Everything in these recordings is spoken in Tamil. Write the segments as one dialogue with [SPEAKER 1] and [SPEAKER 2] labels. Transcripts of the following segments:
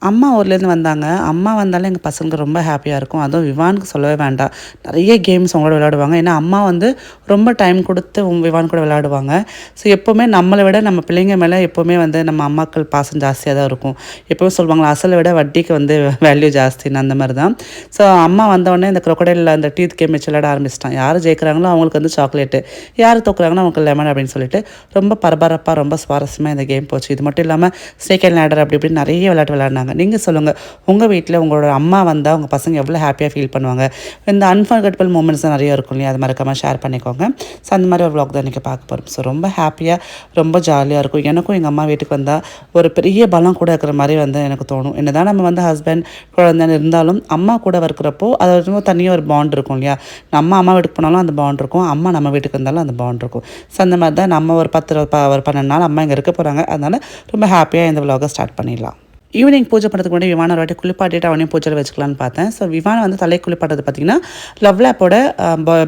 [SPEAKER 1] அம்மா ஊர்லேருந்து வந்தாங்க. அம்மா வந்தாலே எங்கள் பசங்களுக்கு ரொம்ப ஹாப்பியாக இருக்கும். அதுவும் விவானுக்கு சொல்லவே வேண்டாம். நிறைய கேம்ஸ் அவங்களோட விளையாடுவாங்க. ஏன்னா அம்மா வந்து ரொம்ப டைம் கொடுத்து விவான் கூட விளையாடுவாங்க. ஸோ எப்போவுமே நம்மளை விட நம்ம பிள்ளைங்க மேலே எப்போவுமே வந்து நம்ம அம்மாக்கள் பாசம் ஜாஸ்தியாக தான் இருக்கும். எப்போவுமே சொல்லுவாங்களா, அசலை விட வட்டிக்கு வந்து வேல்யூ ஜாஸ்தின்னு அந்த மாதிரி தான். ஸோ அம்மா வந்தோடனே இந்த crocodile அந்த டீத் கேம் வச்சு விளையாட ஆரம்பிச்சிட்டான். யார் ஜெயிக்கிறாங்களோ அவங்களுக்கு வந்து சாக்லேட்டு, யார் தோக்குறாங்களோ அவங்களுக்கு லெமன் அப்படின்னு சொல்லிட்டு ரொம்ப பரபரப்பாக ரொம்ப சுவாரஸ்யமாக இந்த கேம் போச்சு. இது மட்டும் இல்லாமல் ஸ்னேக் அண்ட் லேடர் அப்படி இப்படின்னு நிறைய விளையாட்டு விளையாடினாங்க. நீங்கள் சொல்லுங்கள், உங்கள் வீட்டில் உங்களோட அம்மா வந்தால் உங்கள் பசங்க எவ்வளோ ஹாப்பியாக ஃபீல் பண்ணுவாங்க? இந்த அன்ஃபர்கட்டபிள் மூமெண்ட்ஸ் தான் நிறைய இருக்கும் இல்லையா? அது மறக்காமல் ஷேர் பண்ணிக்கோங்க. ஸோ அந்த மாதிரி ஒரு vlog தான் இன்றைக்கி பார்க்க போகிறோம். ஸோ ரொம்ப ஹாப்பியாக ரொம்ப ஜாலியாக இருக்கும். எனக்கும் எங்கள் அம்மா வீட்டுக்கு வந்தால் ஒரு பெரிய பலம் கூட இருக்கிற மாதிரி வந்து எனக்கு தோணும். என்ன தான் நம்ம வந்து ஹஸ்பண்ட் குழந்தைன்னு இருந்தாலும் அம்மா கூட இருக்கிறப்போ அது வந்து தனியாக ஒரு பாண்ட் இருக்கும் இல்லையா? நம்ம அம்மா வீட்டுக்கு போனாலும் அந்த பாண்ட் இருக்கும், அம்மா நம்ம வீட்டுக்கு வந்தாலும் அந்த பாண்ட் இருக்கும். ஸோ அந்த மாதிரி தான் நம்ம ஒரு 12 நாள் அம்மா இங்கே இருக்க போகிறாங்க. அதனால் ரொம்ப ஹாப்பியாக இந்த vlog ஸ்டார்ட் பண்ணிடலாம். ஈவினிங் பூஜை பண்ணுறதுக்கு முன்னாடி விமான ஒரு வாட்டி குளிப்பாட்டிட்டு அவனையும் பூஜையில் வச்சுக்கலான்னு பார்த்தேன். ஸோ விமான வந்து தலை குளிப்பாட்டது பார்த்திங்கன்னா லவ்லாப்போட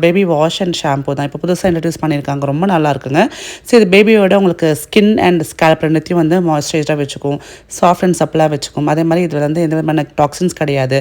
[SPEAKER 1] பேபி வாஷ் அண்ட் ஷாம்பூ தான் இப்போ புதுசாக இன்ட்ரடியூஸ் பண்ணியிருக்காங்க. ரொம்ப நல்லா இருக்குங்க. ஸோ இது பேபியோட உங்களுக்கு ஸ்கின் அண்ட் ஸ்கேல்ப் ரெண்டுத்தையும் வந்து மாய்ஸ்சரைஸ்டாக வச்சுக்கும், சாஃப்ட் அண்ட் சப்பிளாக வச்சுக்கும். அதே மாதிரி இதில் வந்து எந்த விதமான டாக்ஸின்ஸ் கிடையாது.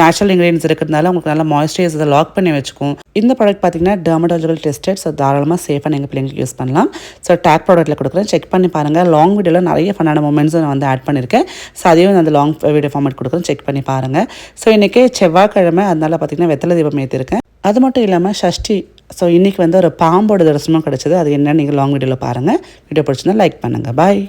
[SPEAKER 1] நேச்சுரல் இன்க்ரீடியன்ஸ் இருக்கிறதுனால உங்களுக்கு நல்லா மாய்ஸ்சரைஸ் அதை லாக் பண்ணி வச்சுக்கும். இந்த ப்ராடக்ட் பார்த்திங்கன்னா டெர்மடாலஜிக்கல் டெஸ்டட். ஸோ தாராளமாக சேஃபாக நீங்கள் பிள்ளைங்களுக்கு யூஸ் பண்ணலாம். ஸோ டேக் ப்ராடக்ட்டில் கொடுக்குறேன், செக் பண்ணி பாருங்கள். லாங் வீடியோவில் நிறைய ஃபன்னான மூமெண்ட்ஸ் நான் வந்து ஆட் பண்ணியிருக்கேன். ஸோ அதையும் அந்த லாங் வீடியோ ஃபார்மேட் கொடுக்குறேன், செக் பண்ணி பாருங்கள். ஸோ இன்றைக்கி செவ்வாய்க்கிழமை, அதனால் பார்த்திங்கன்னா வெத்தலை தீபம் ஏற்றிருக்கேன். அது மட்டும் இல்லாமல் ஷஷ்டி. ஸோ இன்றைக்கி வந்து ஒரு பாம்போட தரிசனம் கிடச்சிது. அது என்ன நீங்கள் லாங் வீடியோவில் பாருங்கள். வீடியோ பிடிச்சிருந்தா லைக் பண்ணுங்கள். பாய்.